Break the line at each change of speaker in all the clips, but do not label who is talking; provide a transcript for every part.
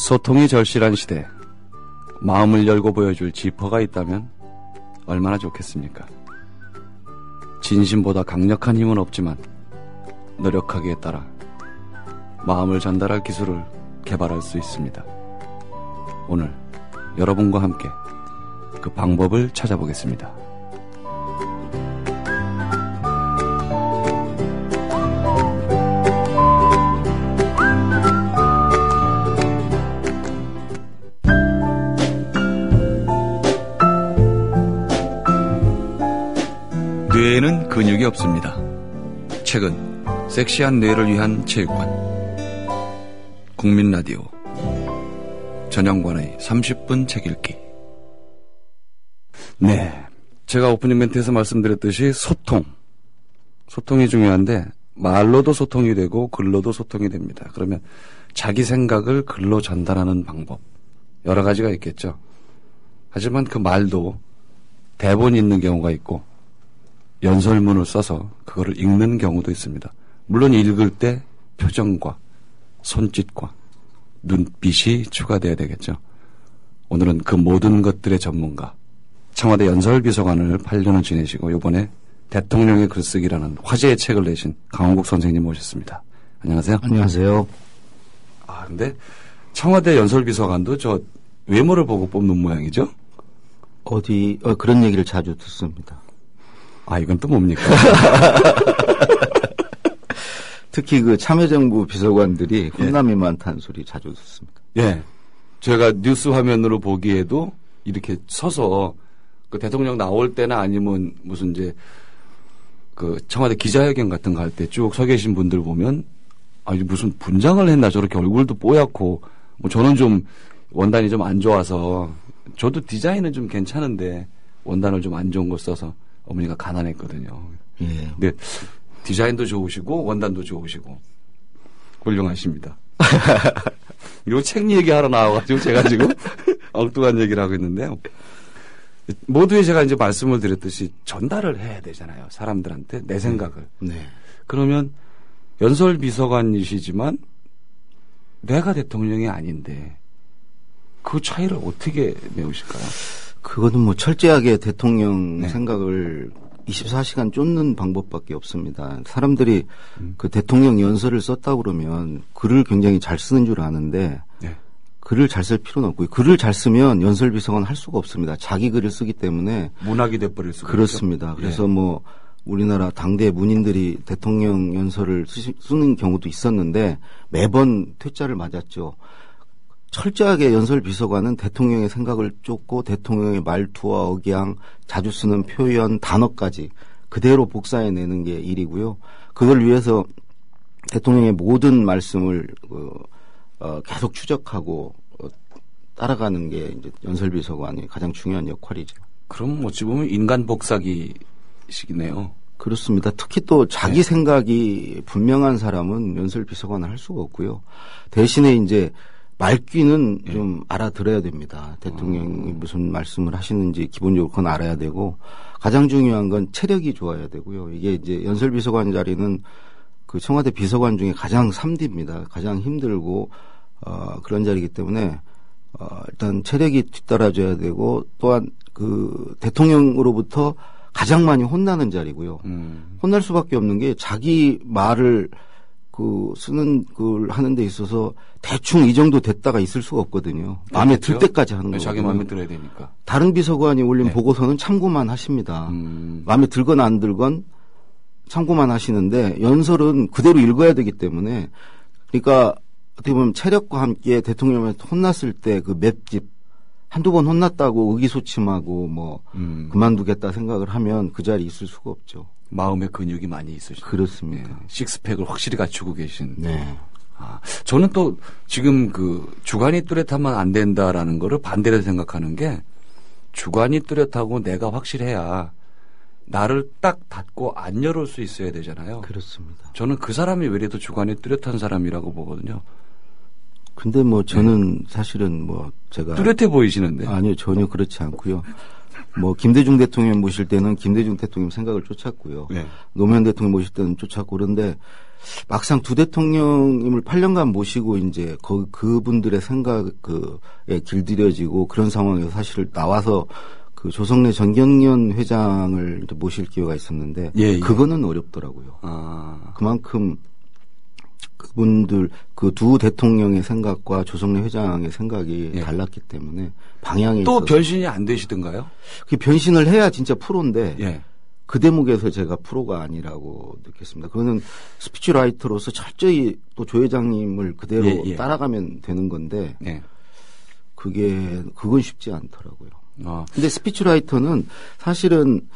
소통이 절실한 시대, 마음을 열고 보여줄 지퍼가 있다면 얼마나 좋겠습니까? 진심보다 강력한 힘은 없지만 노력하기에 따라 마음을 전달할 기술을 개발할 수 있습니다. 오늘 여러분과 함께 그 방법을 찾아보겠습니다. 뇌에는 근육이 없습니다. 최근 섹시한 뇌를 위한 체육관 국민라디오 전영관의 30분 책 읽기. 네, 제가 오프닝 멘트에서 말씀드렸듯이 소통이 중요한데 말로도 소통이 되고 글로도 소통이 됩니다. 그러면 자기 생각을 글로 전달하는 방법 여러 가지가 있겠죠. 하지만 그 말도 대본이 있는 경우가 있고 연설문을 써서 그거를 읽는 경우도 있습니다. 물론 읽을 때 표정과 손짓과 눈빛이 추가돼야 되겠죠. 오늘은 그 모든 것들의 전문가, 청와대 연설비서관을 8년을 지내시고 이번에 대통령의 글쓰기라는 화제의 책을 내신 강원국 선생님 모셨습니다. 안녕하세요.
안녕하세요.
근데 청와대 연설비서관도 저 외모를 보고 뽑는 모양이죠?
그런 얘기를 자주 듣습니다.
이건 또 뭡니까?
특히 그 참여정부 비서관들이 훈남이 많다는 소리 자주 듣습니다.
예. 제가 뉴스 화면으로 보기에도 이렇게 서서 그 대통령 나올 때나 아니면 무슨 이제 그 청와대 기자회견 같은 거 할 때 쭉 서 계신 분들 보면 무슨 분장을 했나 저렇게 얼굴도 뽀얗고 뭐 저는 좀 원단이 좀 안 좋아서 저도 디자인은 좀 괜찮은데 원단을 좀 안 좋은 거 써서 어머니가 가난했거든요.
예.
근데 디자인도 좋으시고 원단도 좋으시고 훌륭하십니다. 요 책 얘기하러 나와가지고 제가 지금 엉뚱한 얘기를 하고 있는데요. 모두에 제가 이제 말씀을 드렸듯이 전달을 해야 되잖아요. 사람들한테 내 생각을.
네.
그러면 연설비서관이시지만 내가 대통령이 아닌데 그 차이를 어떻게 메우실까요?
그거는 뭐 철저하게 대통령
네.
생각을 24시간 쫓는 방법밖에 없습니다. 사람들이 그 대통령 연설을 썼다 그러면 글을 굉장히 잘 쓰는 줄 아는데
네.
글을 잘 쓸 필요는 없고요. 글을 잘 쓰면 연설비서관 할 수가 없습니다. 자기 글을 쓰기 때문에
문학이 돼버릴 수가
그렇습니다.
있죠.
그래서 뭐 우리나라 당대 문인들이 대통령 연설을 쓰는 경우도 있었는데 매번 퇴짜를 맞았죠. 철저하게 연설비서관은 대통령의 생각을 쫓고 대통령의 말투와 억양, 자주 쓰는 표현, 단어까지 그대로 복사해내는 게 일이고요. 그걸 위해서 대통령의 모든 말씀을 계속 추적하고 따라가는 게 이제 연설비서관이 가장 중요한 역할이죠.
그럼 어찌 보면 인간 복사기식이네요.
그렇습니다. 특히 또 자기 생각이 분명한 사람은 연설비서관을 할 수가 없고요. 대신에 이제 말귀는 좀 알아들어야 됩니다. 대통령이 무슨 말씀을 하시는지 기본적으로 그건 알아야 되고 가장 중요한 건 체력이 좋아야 되고요. 이게 이제 연설비서관 자리는 그 청와대 비서관 중에 가장 3D입니다. 가장 힘들고 그런 자리이기 때문에 일단 체력이 뒤따라줘야 되고 또한 그 대통령으로부터 가장 많이 혼나는 자리고요. 혼날 수밖에 없는 게 자기 말을 쓰는 걸 하는 데 있어서 대충 이 정도 됐다가 있을 수가 없거든요. 마음에 들 때까지 하는 거예요.
자기 마음에 들어야 되니까.
다른 비서관이 올린 보고서는 참고만 하십니다. 마음에 들건 안 들건 참고만 하시는데 연설은 그대로 읽어야 되기 때문에 그러니까 어떻게 보면 체력과 함께 대통령한테 혼났을 때 그 맷집 한두 번 혼났다고 의기소침하고 뭐 그만두겠다 생각을 하면 그 자리에 있을 수가 없죠.
마음의 근육이 많이 있으시죠.
그렇습니다.
네. 식스팩을 확실히 갖추고 계신.
네.
저는 또 지금 그 주관이 뚜렷하면 안 된다라는 거를 반대로 생각하는 게 주관이 뚜렷하고 내가 확실해야 나를 딱 닫고 안 열을 수 있어야 되잖아요.
그렇습니다.
저는 그 사람이 외래도 주관이 뚜렷한 사람이라고 보거든요.
근데 뭐 저는 사실은 뭐 제가
뚜렷해 보이시는데.
아니요, 전혀 그렇지 않고요. 뭐 김대중 대통령 모실 때는 김대중 대통령 생각을 쫓았고요.
네.
노무현 대통령 모실 때는 쫓았고 그런데 막상 두 대통령님을 8년간 모시고 이제 그분들의 생각에 길들여지고 그런 상황에서 사실 나와서 그 조성래 전경련 회장을 이제 모실 기회가 있었는데
예.
그거는 어렵더라고요. 그만큼 그분들 그 두 대통령의 생각과 조성래 회장의 생각이
예.
달랐기 때문에 방향이
또
있어서
변신이 안 되시던가요?
그 변신을 해야 진짜 프로인데
예.
그 대목에서 제가 프로가 아니라고 느꼈습니다. 그거는 스피치라이터로서 철저히 또 조 회장님을 그대로
예.
따라가면 되는 건데
예.
그건 쉽지 않더라고요.
아.
근데 스피치라이터는 사실은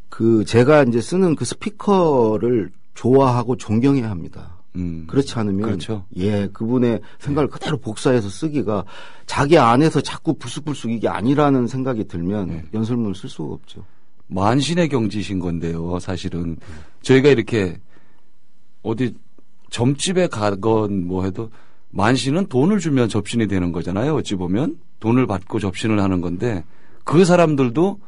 그 제가 이제 쓰는 그 스피커를 좋아하고 존경해야 합니다. 그렇지 않으면
그렇죠.
예, 그분의 생각을 그대로 복사해서 쓰기가 자기 안에서 자꾸 불쑥불쑥 이게 아니라는 생각이 들면 연설문을 쓸 수가 없죠.
만신의 경지신 건데요, 사실은. 저희가 이렇게 어디 점집에 가건 뭐 해도 만신은 돈을 주면 접신이 되는 거잖아요. 어찌 보면 돈을 받고 접신을 하는 건데 그 사람들도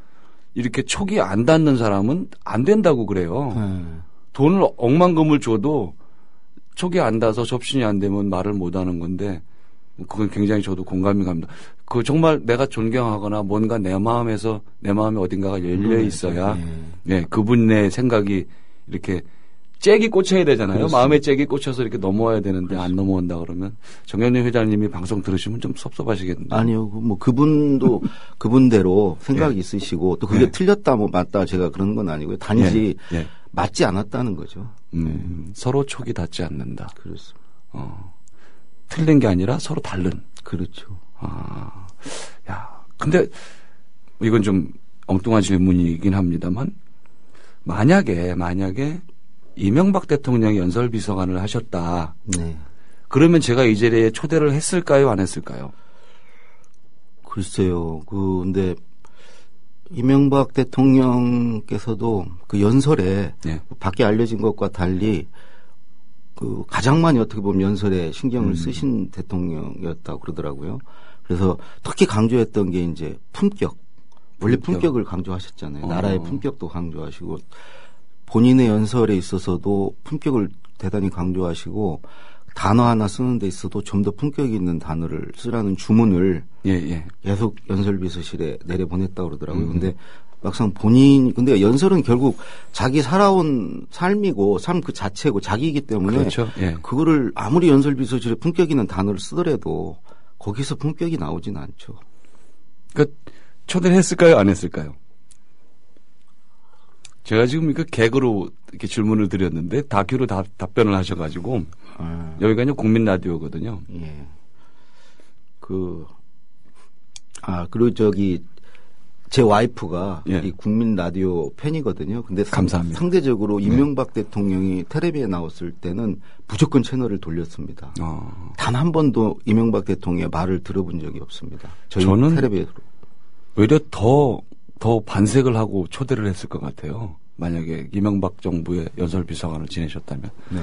이렇게 촉이 안 닿는 사람은 안 된다고 그래요. 돈을 억만금을 줘도 촉이 안 닿아서 접신이 안 되면 말을 못 하는 건데 그건 굉장히 저도 공감이 갑니다. 그 정말 내가 존경하거나 뭔가 내 마음에 어딘가가 열려 있어야 네, 그분의 생각이 이렇게 잭이 꽂혀야 되잖아요. 그렇습니다. 마음에 잭이 꽂혀서 이렇게 넘어와야 되는데 그렇습니다. 안 넘어온다 그러면 정경련 회장님이 방송 들으시면 좀 섭섭하시겠는데.
아니요. 뭐 그분도 그분대로 생각이
예.
있으시고 또 그게 예. 틀렸다 뭐 맞다 제가 그런 건 아니고요. 단지
예.
맞지 않았다는 거죠.
서로 촉이 닿지 않는다.
그렇습니다.
틀린 게 아니라 서로 다른.
그렇죠.
야, 근데 이건 좀 엉뚱한 질문이긴 합니다만 만약에 이명박 대통령이 연설비서관을 하셨다.
네.
그러면 제가 이 자리에 초대를 했을까요, 안 했을까요?
글쎄요. 근데 이명박 대통령께서도 그 연설에
네.
밖에 알려진 것과 달리 그 가장 많이 어떻게 보면 연설에 신경을 쓰신 대통령이었다고 그러더라고요. 그래서 특히 강조했던 게 이제 품격. 원래 품격을 강조하셨잖아요. 나라의 품격도 강조하시고 본인의 연설에 있어서도 품격을 대단히 강조하시고 단어 하나 쓰는 데 있어도 좀 더 품격 있는 단어를 쓰라는 주문을 계속 연설비서실에 내려보냈다고 그러더라고요. 근데 막상 근데 연설은 결국 자기 살아온 삶이고 삶 그 자체고 자기이기 때문에
그렇죠. 예.
그거를 아무리 연설비서실에 품격 있는 단어를 쓰더라도 거기서 품격이 나오진 않죠.
그러니까 초대를 했을까요? 안 했을까요? 제가 지금 그 개그로 이렇게 질문을 드렸는데 다큐로 답변을 하셔가지고 여기가 이제 국민 라디오거든요.
예. 그리고 제 와이프가 이 국민 라디오 팬이거든요. 근데
감사합니다.
상대적으로 이명박 대통령이 텔레비에 나왔을 때는 무조건 채널을 돌렸습니다. 단 한 번도 이명박 대통령의 말을 들어본 적이 없습니다. 저는 텔레비에서
오히려 더 반색을 하고 초대를 했을 것 같아요. 만약에 이명박 정부의 연설비서관을 지내셨다면.
네.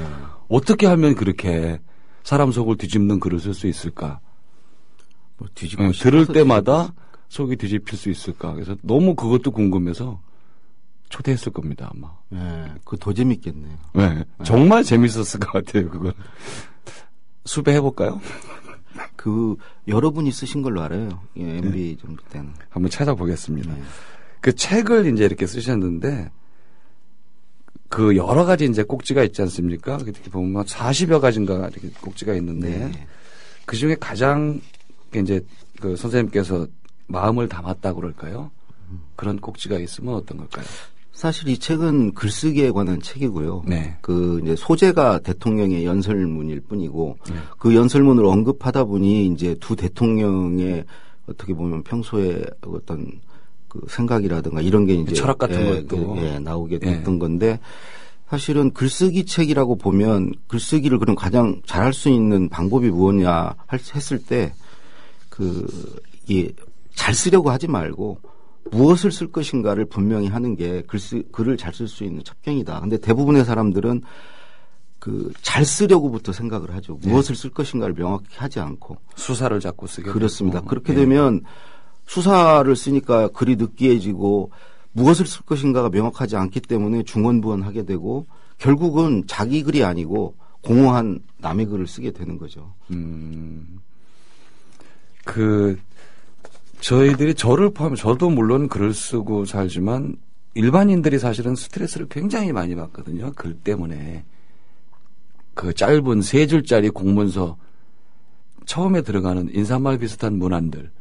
어떻게 하면 그렇게 사람 속을 뒤집는 글을 쓸 수 있을까? 들을 때마다 속이 뒤집힐 수 있을까? 그래서 너무 그것도 궁금해서 초대했을 겁니다, 아마.
네, 그거 더 재밌겠네요.
네, 정말 재밌었을 것 같아요, 그건. 수배해볼까요?
여러분이 쓰신 걸로 알아요. 예, MB 정부 때는.
한번 찾아보겠습니다. 그 책을 이제 이렇게 쓰셨는데, 그 여러 가지 이제 꼭지가 있지 않습니까? 이렇게 보면 40여 가지인가 이렇게 꼭지가 있는데, 그 중에 가장 이제 그 선생님께서 마음을 담았다고 그럴까요? 그런 꼭지가 있으면 어떤 걸까요?
사실 이 책은 글쓰기에 관한 책이고요.
네.
이제 소재가 대통령의 연설문일 뿐이고 그 연설문을 언급하다 보니 이제 두 대통령의 어떻게 보면 평소에 어떤 그 생각이라든가 이런 게 이제
철학 같은 것도
나오게 됐던 건데 사실은 글쓰기 책이라고 보면 글쓰기를 그럼 가장 잘할 수 있는 방법이 무엇이냐 했을 때 잘 쓰려고 하지 말고 무엇을 쓸 것인가를 분명히 하는 게 글을 잘 쓸 수 있는 첩경이다. 근데 대부분의 사람들은 잘 쓰려고부터 생각을 하죠. 무엇을 쓸 것인가를 명확히 하지 않고.
수사를 자꾸 쓰게 되고.
그렇습니다. 그렇게 되면 수사를 쓰니까 글이 느끼해지고 무엇을 쓸 것인가가 명확하지 않기 때문에 중언부언하게 되고 결국은 자기 글이 아니고 공허한 남의 글을 쓰게 되는 거죠.
저희들이 저를 포함해 저도 물론 글을 쓰고 살지만 일반인들이 사실은 스트레스를 굉장히 많이 받거든요. 글 때문에. 그 짧은 3줄짜리 공문서 처음에 들어가는 인사말 비슷한 문안들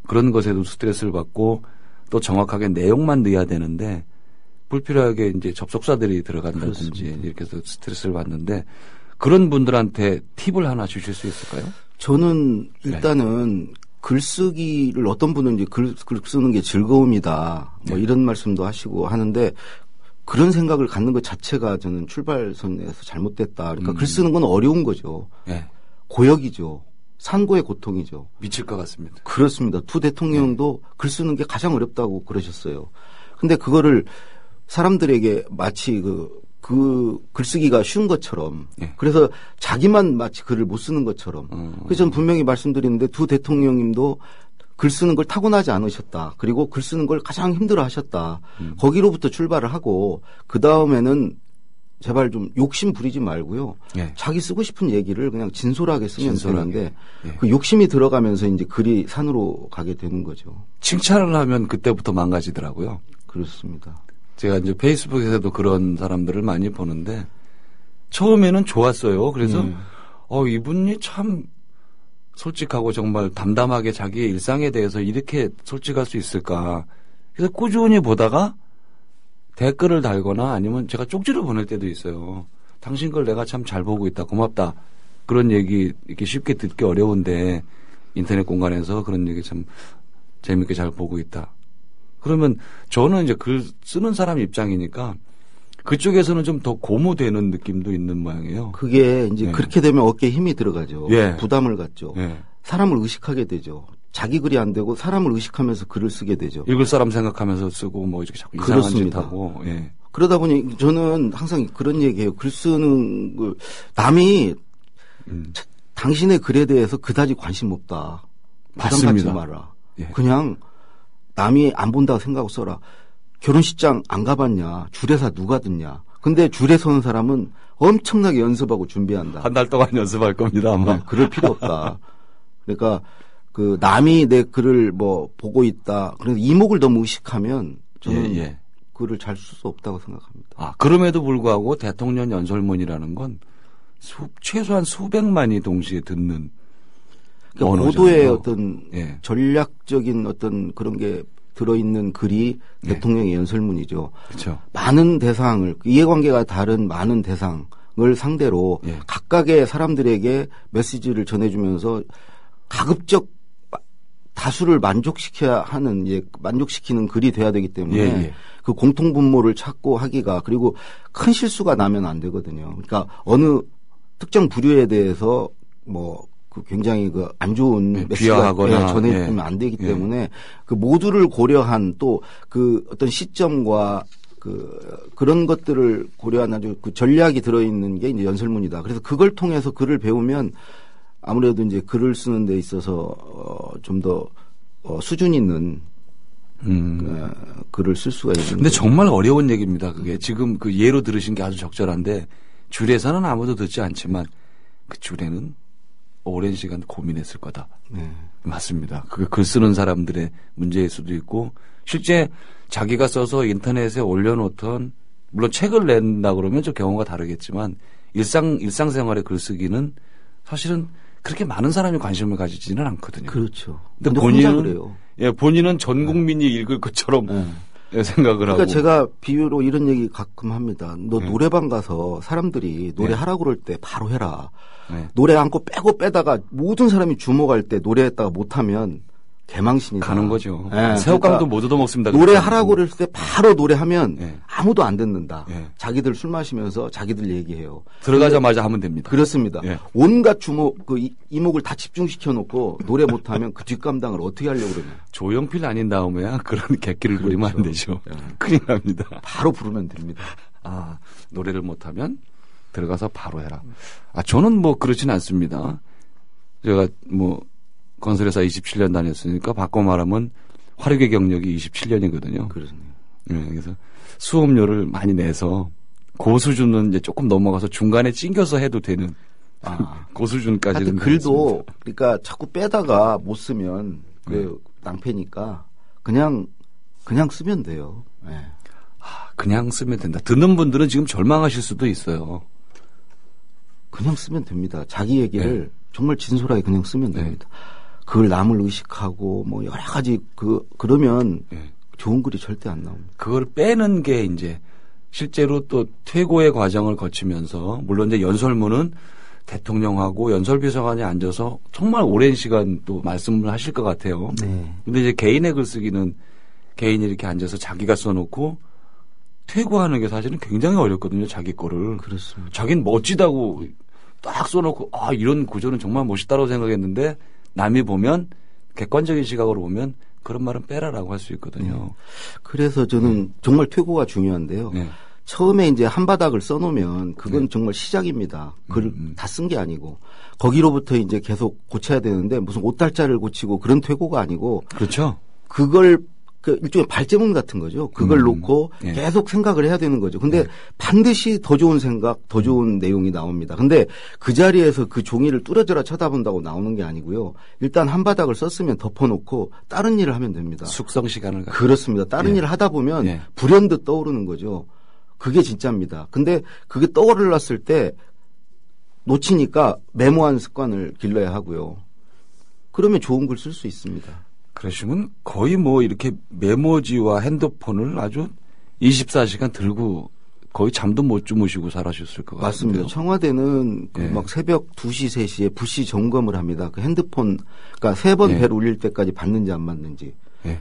그런 것에도 스트레스를 받고 또 정확하게 내용만 넣어야 되는데 불필요하게 이제 접속사들이 들어간다든지
그렇습니다.
이렇게 해서 스트레스를 받는데 그런 분들한테 팁을 하나 주실 수 있을까요?
저는 일단은
네.
글쓰기를 어떤 분은 이제 글 쓰는 게 즐거움이다. 뭐
네.
이런 말씀도 하시고 하는데 그런 생각을 갖는 것 자체가 저는 출발선에서 잘못됐다. 그러니까 글 쓰는 건 어려운 거죠.
네.
고역이죠. 산고의 고통이죠.
미칠 것 같습니다.
그렇습니다. 두 대통령도 글 쓰는 게 가장 어렵다고 그러셨어요. 근데 그거를 사람들에게 마치 그 글쓰기가 쉬운 것처럼 그래서 자기만 마치 글을 못 쓰는 것처럼 그래서 저는 분명히 말씀드리는데 두 대통령님도 글 쓰는 걸 타고나지 않으셨다. 그리고 글 쓰는 걸 가장 힘들어 하셨다. 거기로부터 출발을 하고 그다음에는 제발 좀 욕심 부리지 말고요. 자기 쓰고 싶은 얘기를 그냥 진솔하게 쓰면 되는데 그 욕심이 들어가면서 이제 글이 산으로 가게 되는 거죠.
칭찬을 하면 그때부터 망가지더라고요.
그렇습니다.
제가 이제 페이스북에서도 그런 사람들을 많이 보는데 처음에는 좋았어요. 그래서 이분이 참 솔직하고 정말 담담하게 자기의 일상에 대해서 이렇게 솔직할 수 있을까. 그래서 꾸준히 보다가 댓글을 달거나 아니면 제가 쪽지를 보낼 때도 있어요. 당신 걸 내가 참 잘 보고 있다. 고맙다. 그런 얘기 이렇게 쉽게 듣기 어려운데 인터넷 공간에서 그런 얘기 참 재밌게 잘 보고 있다. 그러면 저는 이제 글 쓰는 사람 입장이니까 그쪽에서는 좀 더 고무되는 느낌도 있는 모양이에요.
그게 이제 그렇게 되면 어깨에 힘이 들어가죠. 부담을 갖죠. 사람을 의식하게 되죠. 자기 글이 안 되고 사람을 의식하면서 글을 쓰게 되죠.
읽을 사람 생각하면서 쓰고 뭐 이렇게 자꾸 이상한 짓 하고.
그러다 보니 저는 항상 그런 얘기해요. 글 쓰는 걸 남이 당신의 글에 대해서 그다지 관심 없다. 부담 갖지 마라. 그냥 남이 안 본다고 생각하고 써라. 결혼식장 안 가봤냐. 줄에서 누가 듣냐. 근데 줄에 서는 사람은 엄청나게 연습하고 준비한다.
한 달 동안 연습할 겁니다, 아마.
그럴 필요 없다. 그러니까 그 남이 내 글을 뭐 보고 있다. 그래서 이목을 너무 의식하면 저는 글을 잘 쓸 수 없다고 생각합니다.
그럼에도 불구하고 대통령 연설문이라는 건 최소한 수백만이 동시에 듣는
그러니까 고도의 어떤 전략적인 어떤 그런 게 들어있는 글이 대통령의 연설문이죠.
그렇죠.
많은 대상을 이해관계가 다른 많은 대상을 상대로 각각의 사람들에게 메시지를 전해주면서 가급적 다수를 만족시켜야 하는 만족시키는 글이 돼야 되기 때문에 그 공통분모를 찾고 하기가 그리고 큰 실수가 나면 안 되거든요. 그러니까 어느 특정 부류에 대해서 그 굉장히 그 안 좋은 메시지가 전해지면 안 되기 때문에 그 모두를 고려한 또 그 어떤 시점과 그런 것들을 고려한 아주 그 전략이 들어있는 게 이제 연설문이다. 그래서 그걸 통해서 글을 배우면 아무래도 이제 글을 쓰는 데 있어서 좀 더 수준 있는 글을 쓸 수가 있는.
근데 정말 어려운 얘기입니다. 그게 지금 그 예로 들으신 게 아주 적절한데 줄에서는 아무도 듣지 않지만 그 줄에는 오랜 시간 고민했을 거다. 맞습니다. 그 글 쓰는 사람들의 문제일 수도 있고 실제 자기가 써서 인터넷에 올려놓던 물론 책을 낸다 그러면 좀 경우가 다르겠지만 일상생활의 글쓰기는 사실은 그렇게 많은 사람이 관심을 가지지는 않거든요.
그렇죠.
근데 본인은 그래요. 본인은 전 국민이 읽을 것처럼 생각을
그러니까
하고.
제가 비유로 이런 얘기 가끔 합니다. 너 노래방 가서 사람들이 노래하라고 그럴 때 바로 해라. 노래 안고 빼고 빼다가 모든 사람이 주목할 때 노래했다가 못하면 개망신이다.
가는 거죠. 새우깡도 그러니까 못 얻어먹습니다.
노래하라고 그럴 때 바로 노래하면 아무도 안 듣는다. 자기들 술 마시면서 자기들 얘기해요.
들어가자마자 하면 됩니다.
그렇습니다. 온갖 주목, 이목을 다 집중시켜 놓고 노래 못하면 그 뒷감당을 어떻게 하려고 그러냐.
조용필 아닌 다음에야 그런 객기를 부리면 안 되죠. 큰일 납니다.
바로 부르면 됩니다.
노래를 못하면 들어가서 바로 해라. 저는 그렇진 않습니다. 제가 건설회사 27년 다녔으니까 바꿔 말하면 화력의 경력이 27년이거든요.
그렇네요.
그래서 수업료를 많이 내서 고수준은 이제 조금 넘어가서 중간에 찡겨서 해도 되는 고수준까지는.
하여튼 글도 그러니까 자꾸 빼다가 못 쓰면 낭패니까 그냥 쓰면 돼요. 네.
그냥 쓰면 된다. 듣는 분들은 지금 절망하실 수도 있어요.
그냥 쓰면 됩니다. 자기 얘기를 정말 진솔하게 그냥 쓰면 됩니다. 그걸 남을 의식하고 뭐 여러 가지 그러면 좋은 글이 절대 안 나옵니다.
그걸 빼는 게 이제 실제로 또 퇴고의 과정을 거치면서 물론 이제 연설문은 대통령하고 연설비서관이 앉아서 정말 오랜 시간 또 말씀을 하실 것 같아요.
네.
근데 이제 개인의 글쓰기는 개인이 이렇게 앉아서 자기가 써놓고 퇴고하는 게 사실은 굉장히 어렵거든요. 자기 거를.
그렇습니다.
자기는 멋지다고 딱 써놓고 이런 구조는 정말 멋있다고 생각했는데 남이 보면 객관적인 시각으로 보면 그런 말은 빼라라고 할 수 있거든요.
네. 그래서 저는 정말 퇴고가 중요한데요. 처음에 이제 한 바닥을 써놓으면 그건 정말 시작입니다. 글을 다 쓴 게 아니고 거기로부터 이제 계속 고쳐야 되는데 무슨 옷달자를 고치고 그런 퇴고가 아니고.
그렇죠.
그걸 일종의 발제문 같은 거죠. 그걸 놓고 계속 생각을 해야 되는 거죠. 근데 반드시 더 좋은 생각, 더 좋은 내용이 나옵니다. 근데 그 자리에서 그 종이를 뚫어져라 쳐다본다고 나오는 게 아니고요. 일단 한 바닥을 썼으면 덮어놓고 다른 일을 하면 됩니다.
숙성 시간을 갖고.
그렇습니다. 다른 일을 하다 보면 불현듯 떠오르는 거죠. 그게 진짜입니다. 근데 그게 떠올랐을 때 놓치니까 메모하는 습관을 길러야 하고요. 그러면 좋은 글 쓸 수 있습니다.
그러시면 거의 뭐 이렇게 메모지와 핸드폰을 아주 24시간 들고 거의 잠도 못 주무시고 살아셨을 것 같아요.
맞습니다. 청와대는 막 새벽 2시, 3시에 부시 점검을 합니다. 그 핸드폰, 그러니까 3번 벨 울릴 때까지 받는지 안 받는지.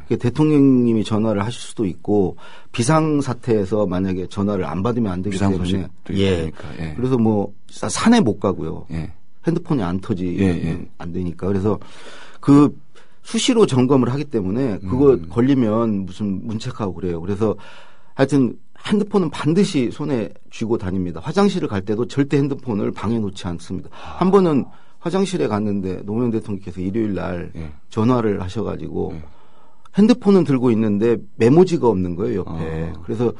대통령님이 전화를 하실 수도 있고 비상사태에서 만약에 전화를 안 받으면 안 되기 때문에. 그래서 뭐 산에 못 가고요. 핸드폰이 안 터지면 안 되니까. 그래서 그 수시로 점검을 하기 때문에 그거 걸리면 무슨 문책하고 그래요. 그래서 하여튼 핸드폰은 반드시 손에 쥐고 다닙니다. 화장실을 갈 때도 절대 핸드폰을 방에 놓지 않습니다. 한 번은 화장실에 갔는데 노무현 대통령께서 일요일 날 전화를 하셔가지고 핸드폰은 들고 있는데 메모지가 없는 거예요, 옆에. 그래서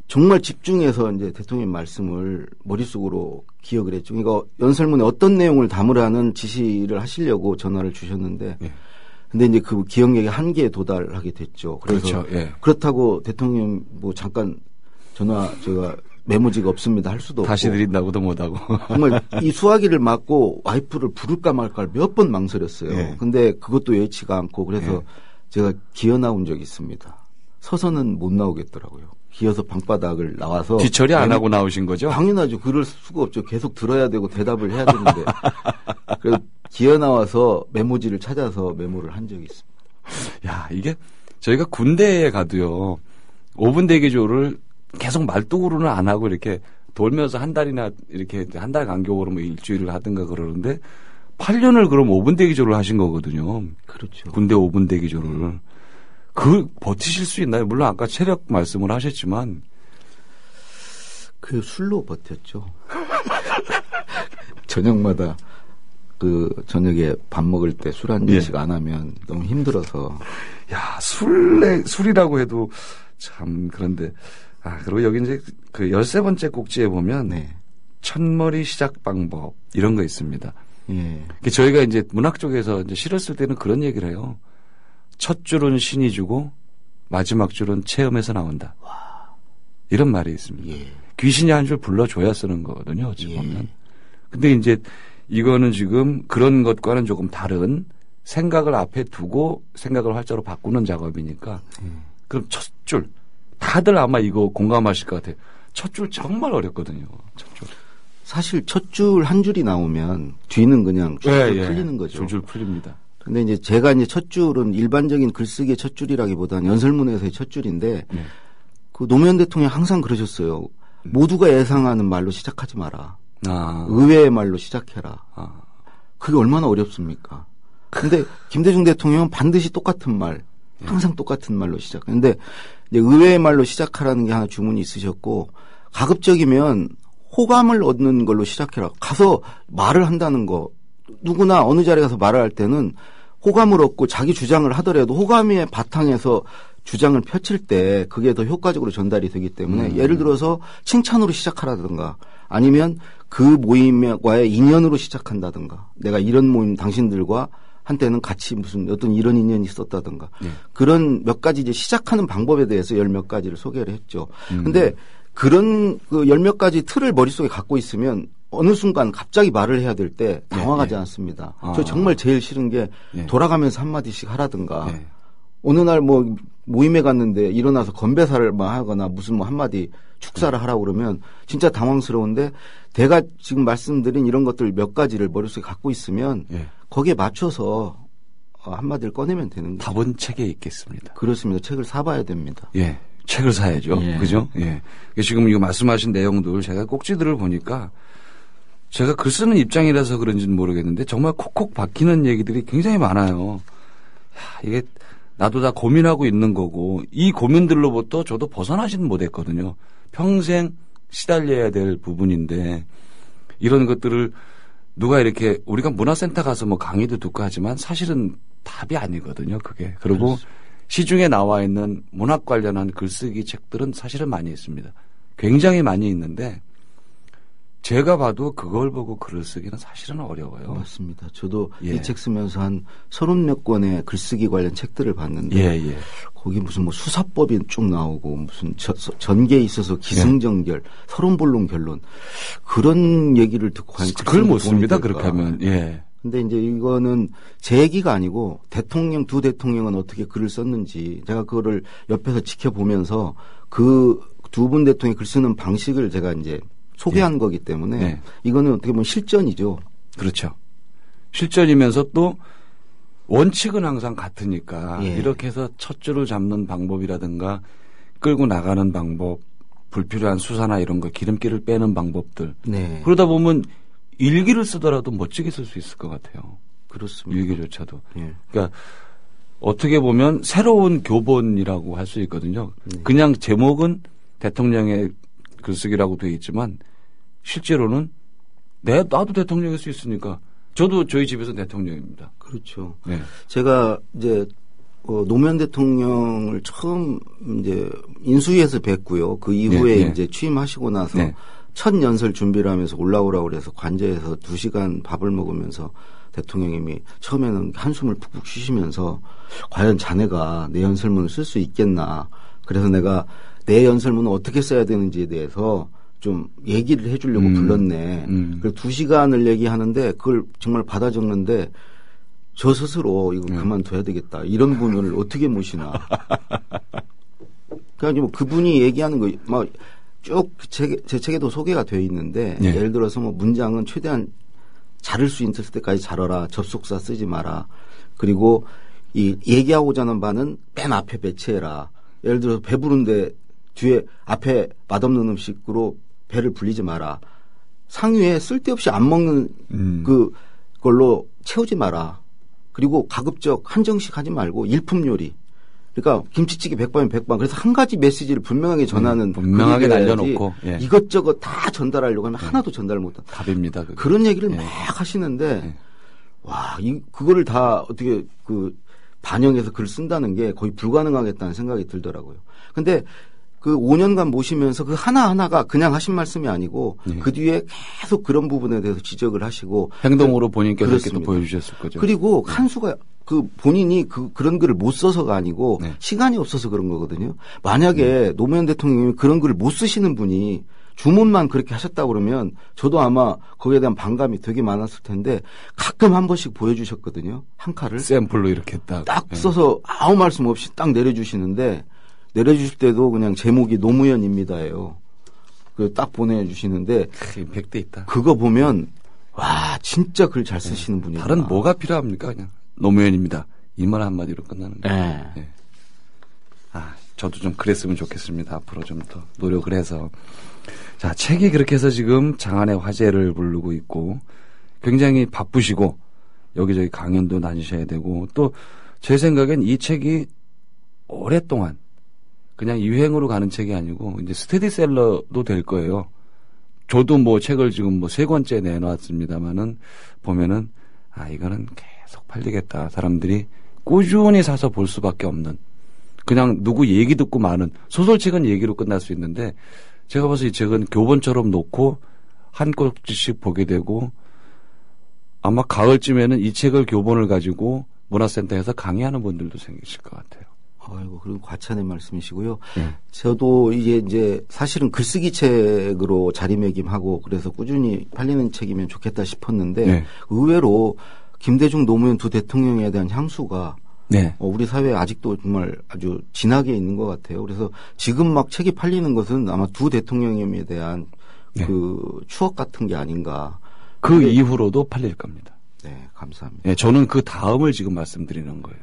정말 집중해서 이제 대통령 말씀을 머릿속으로 기억을 했죠. 그러니까 연설문에 어떤 내용을 담으라는 지시를 하시려고 전화를 주셨는데 근데 이제 그 기억력의 한계에 도달하게 됐죠. 그래서 그렇다고 대통령 뭐 잠깐 제가 메모지가 없습니다 할 수도
다시
없고.
드린다고도 못하고.
정말 이 수화기를 맞고 와이프를 부를까 말까 몇 번 망설였어요. 근데 그것도 예치가 않고 그래서 제가 기어 나온 적이 있습니다. 서서는 못 나오겠더라고요. 기어서 방바닥을 나와서.
뒤처리 안 하고 나오신 거죠?
당연하죠. 그럴 수가 없죠. 계속 들어야 되고 대답을 해야 되는데. 그래서 기어 나와서 메모지를 찾아서 메모를 한 적이 있습니다.
야, 이게 저희가 군대에 가도요. 5분 대기조를 계속 말뚝으로는 안 하고 이렇게 돌면서 한 달이나 이렇게 한 달 간격으로 뭐 일주일을 하든가 그러는데 8년을 그럼 5분 대기조를 하신 거거든요.
그렇죠.
군대 5분 대기조를. 그 버티실 수 있나요? 물론 아까 체력 말씀을 하셨지만
그 술로 버텼죠. 저녁마다 그 저녁에 밥 먹을 때 술 한 잔씩 안 하면 너무 힘들어서.
야, 술이라고 해도 참 그런데 그리고 여기 이제 그 13번째 꼭지에 보면 첫머리 시작 방법 이런 거 있습니다. 저희가 이제 문학 쪽에서 이제 시를 쓸 때는 그런 얘기를 해요. 첫 줄은 신이 주고 마지막 줄은 체험에서 나온다. 이런 말이 있습니다. 귀신이 한 줄 불러줘야 쓰는 거거든요. 어찌 보면. 근데 이제 이거는 지금 그런 것과는 조금 다른 생각을 앞에 두고 생각을 활자로 바꾸는 작업이니까 그럼 첫 줄 다들 아마 이거 공감하실 것 같아요. 첫 줄 정말 어렵거든요. 첫 줄.
사실 첫 줄 한 줄이 나오면 뒤는 그냥 줄줄 풀리는 거죠.
줄줄 풀립니다.
근데 이제 제가 이제 첫 줄은 일반적인 글쓰기의 첫 줄이라기보다는 연설문에서의 첫 줄인데 그 노무현 대통령이 항상 그러셨어요. 모두가 예상하는 말로 시작하지 마라. 의외의 말로 시작해라. 그게 얼마나 어렵습니까? 근데 김대중 대통령은 반드시 똑같은 말, 항상 똑같은 말로 시작하는데 이제 의외의 말로 시작하라는 게 하나 주문이 있으셨고 가급적이면 호감을 얻는 걸로 시작해라. 가서 말을 한다는 거. 누구나 어느 자리에 가서 말을 할 때는 호감을 얻고 자기 주장을 하더라도 호감의 바탕에서 주장을 펼칠 때 그게 더 효과적으로 전달이 되기 때문에 예를 들어서 칭찬으로 시작하라든가 아니면 그 모임과의 인연으로 시작한다든가 내가 이런 모임 당신들과 한때는 같이 무슨 어떤 이런 인연이 있었다든가 그런 몇 가지 이제 시작하는 방법에 대해서 열 몇 가지를 소개를 했죠. 근데 그런 그 열 몇 가지 틀을 머릿속에 갖고 있으면 어느 순간 갑자기 말을 해야 될 때 당황하지 않습니다. 저 정말 제일 싫은 게 돌아가면서 한마디씩 하라든가 어느 날 뭐 모임에 갔는데 일어나서 건배사를 막 하거나 무슨 뭐 한마디 축사를 하라고 그러면 진짜 당황스러운데 제가 지금 말씀드린 이런 것들 몇 가지를 머릿속에 갖고 있으면 거기에 맞춰서 한마디를 꺼내면 되는 거죠.
답은 책에 있겠습니다.
그렇습니다. 책을 사봐야 됩니다.
예. 책을 사야죠. 그죠? 예. 지금 이거 말씀하신 내용들 제가 꼭지들을 보니까 제가 글 쓰는 입장이라서 그런지는 모르겠는데 정말 콕콕 박히는 얘기들이 굉장히 많아요. 이게 나도 다 고민하고 있는 거고 이 고민들로부터 저도 벗어나지는 못했거든요. 평생 시달려야 될 부분인데 이런 것들을 누가 이렇게 우리가 문화센터 가서 뭐 강의도 듣고 하지만 사실은 답이 아니거든요. 그게. 그리고 그렇습니다. 시중에 나와 있는 문학 관련한 글쓰기 책들은 사실은 많이 있습니다. 굉장히 많이 있는데 제가 봐도 그걸 보고 글을 쓰기는 사실은 어려워요.
맞습니다. 저도 이 책 쓰면서 한 30몇 권의 글쓰기 관련 책들을 봤는데 거기 무슨 뭐 수사법이 쭉 나오고 무슨 전개에 있어서 기승전결, 서론본론 결론 그런 얘기를 듣고
그걸 못 씁니다. 그렇게 하면.
근데 이제 이거는 제 얘기가 아니고 두 대통령은 어떻게 글을 썼는지 제가 그거를 옆에서 지켜보면서 그 두 분 대통령이 글 쓰는 방식을 제가 이제 소개한 거기 때문에 이거는 어떻게 보면 실전이죠.
그렇죠. 실전이면서 또 원칙은 항상 같으니까 이렇게 해서 첫 줄을 잡는 방법이라든가 끌고 나가는 방법, 불필요한 수사나 이런 거 기름기를 빼는 방법들. 그러다 보면 일기를 쓰더라도 멋지게 쓸 수 있을 것 같아요.
그렇습니다.
일기조차도. 그러니까 어떻게 보면 새로운 교본이라고 할 수 있거든요. 그냥 제목은 대통령의 글쓰기라고 되어 있지만 실제로는 나도 대통령일 수 있으니까 저도 저희 집에서 대통령입니다.
그렇죠. 제가 이제 노무현 대통령을 처음 이제 인수위에서 뵀고요. 그 이후에 이제 취임하시고 나서 첫 연설 준비를 하면서 올라오라고 그래서 관저에서 2시간 밥을 먹으면서 대통령님이 처음에는 한숨을 푹푹 쉬시면서 과연 자네가 내 연설문을 쓸 수 있겠나. 그래서 내가 내 연설문을 어떻게 써야 되는지에 대해서 좀 얘기를 해 주려고 불렀네. 그래서 2시간을 얘기하는데 그걸 정말 받아 적는데 저 스스로 이거 그만둬야 되겠다. 이런 분을 어떻게 모시나. 그러니까 뭐 그분이 얘기하는 거 막 쭉 제 책에도 소개가 되어 있는데 예를 들어서 뭐 문장은 최대한 자를 수 있을 때까지 자러라. 접속사 쓰지 마라. 그리고 이 얘기하고자 하는 바는 맨 앞에 배치해라. 예를 들어서 배부른데 뒤에 앞에 맛없는 음식으로 배를 불리지 마라. 상위에 쓸데없이 안 먹는 그걸로 채우지 마라. 그리고 가급적 한정식 하지 말고 일품 요리. 그러니까 김치찌개 100반이면 100반. 그래서 한 가지 메시지를 분명하게 전하는
분명하게 날려놓고
이것저것 다 전달하려고 하면 하나도 전달 못한
답입니다. 그게.
그런 얘기를 막 하시는데 와, 그거를 다 어떻게 반영해서 글 쓴다는 게 거의 불가능하겠다는 생각이 들더라고요. 근데 그 5년간 모시면서 그 하나하나가 그냥 하신 말씀이 아니고 그 뒤에 계속 그런 부분에 대해서 지적을 하시고
행동으로 본인께서 이렇게 또 보여주셨을 거죠.
그리고 한 수가 본인이 그런 글을 못 써서가 아니고 시간이 없어서 그런 거거든요. 만약에 노무현 대통령님이 그런 글을 못 쓰시는 분이 주문만 그렇게 하셨다 그러면 저도 아마 거기에 대한 반감이 되게 많았을 텐데 가끔 한 번씩 보여주셨거든요. 한 칼을.
샘플로 이렇게 딱
써서 아무 말씀 없이 딱 내려주시는데 내려주실 때도 그냥 제목이 노무현입니다예요. 딱 보내주시는데
임팩트 있다.
그거 보면 와 진짜 글 잘 쓰시는 분이다.
다른 뭐가 필요합니까? 그냥 노무현입니다. 이 말 한마디로 끝나는 거예요. 저도 좀 그랬으면 좋겠습니다. 앞으로 좀 더 노력을 해서. 자, 책이 그렇게 해서 지금 장안의 화제를 부르고 있고 굉장히 바쁘시고 여기저기 강연도 다니셔야 되고 또 제 생각엔 이 책이 오랫동안 그냥 유행으로 가는 책이 아니고 이제 스테디셀러도 될 거예요. 저도 뭐 책을 지금 뭐 3권째 내놨습니다만은 보면은 이거는 계속 팔리겠다. 사람들이 꾸준히 사서 볼 수밖에 없는 그냥 누구 얘기 듣고 마는 소설책은 얘기로 끝날 수 있는데 제가 봐서 이 책은 교본처럼 놓고 한 꼭지씩 보게 되고 아마 가을쯤에는 이 책을 교본을 가지고 문화센터에서 강의하는 분들도 생기실 것 같아요.
아이고, 그리고 과찬의 말씀이시고요. 저도 이게 이제 사실은 글쓰기 책으로 자리매김하고 그래서 꾸준히 팔리는 책이면 좋겠다 싶었는데 의외로 김대중 노무현 두 대통령에 대한 향수가 우리 사회에 아직도 정말 아주 진하게 있는 것 같아요. 그래서 지금 막 책이 팔리는 것은 아마 두 대통령에 대한 그 추억 같은 게 아닌가.
그 이후로도 팔릴 겁니다.
네, 감사합니다.
네, 저는 그 다음을 지금 말씀드리는 거예요.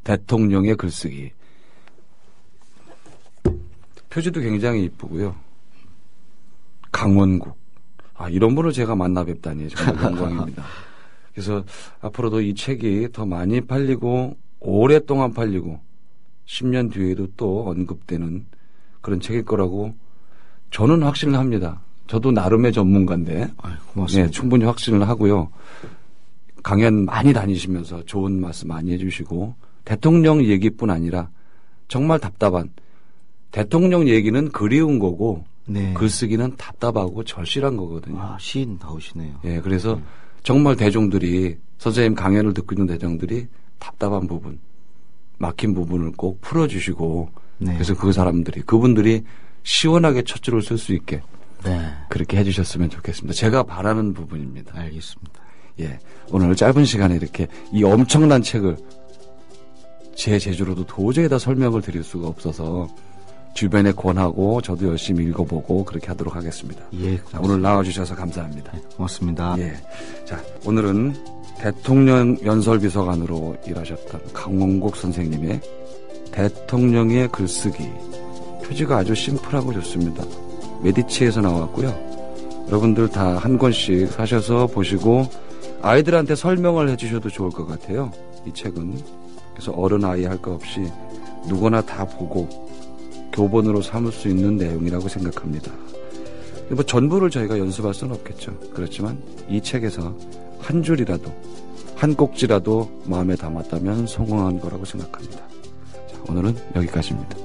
대통령의 글쓰기. 표지도 굉장히 이쁘고요. 강원국. 이런 분을 제가 만나 뵙다니 정말 영광입니다. 그래서 앞으로도 이 책이 더 많이 팔리고 오랫동안 팔리고 10년 뒤에도 또 언급되는 그런 책일 거라고 저는 확신을 합니다. 저도 나름의 전문가인데
고맙습니다.
충분히 확신을 하고요. 강연 많이 다니시면서 좋은 말씀 많이 해주시고 대통령 얘기뿐 아니라 정말 답답한 대통령 얘기는 그리운 거고 글쓰기는 답답하고 절실한 거거든요.
시인다우시네요.
그래서 정말 대중들이 선생님 강연을 듣고 있는 대중들이 답답한 부분, 막힌 부분을 꼭 풀어주시고 그래서 그분들이 시원하게 첫 줄을 쓸 수 있게 그렇게 해주셨으면 좋겠습니다. 제가 바라는 부분입니다.
알겠습니다.
오늘 짧은 시간에 이렇게 이 엄청난 책을 제 재주로도 도저히 다 설명을 드릴 수가 없어서 주변에 권하고 저도 열심히 읽어보고 그렇게 하도록 하겠습니다. 자, 오늘 나와주셔서 감사합니다.
고맙습니다.
자, 오늘은 대통령 연설비서관으로 일하셨던 강원국 선생님의 대통령의 글쓰기. 표지가 아주 심플하고 좋습니다. 메디치에서 나왔고요. 여러분들 다 한 권씩 사셔서 보시고 아이들한테 설명을 해주셔도 좋을 것 같아요. 이 책은. 그래서 어른 아이 할 거 없이 누구나 다 보고 교본으로 삼을 수 있는 내용이라고 생각합니다. 뭐 전부를 저희가 연습할 수는 없겠죠. 그렇지만 이 책에서 한 줄이라도 한 꼭지라도 마음에 담았다면 성공한 거라고 생각합니다. 자, 오늘은 여기까지입니다.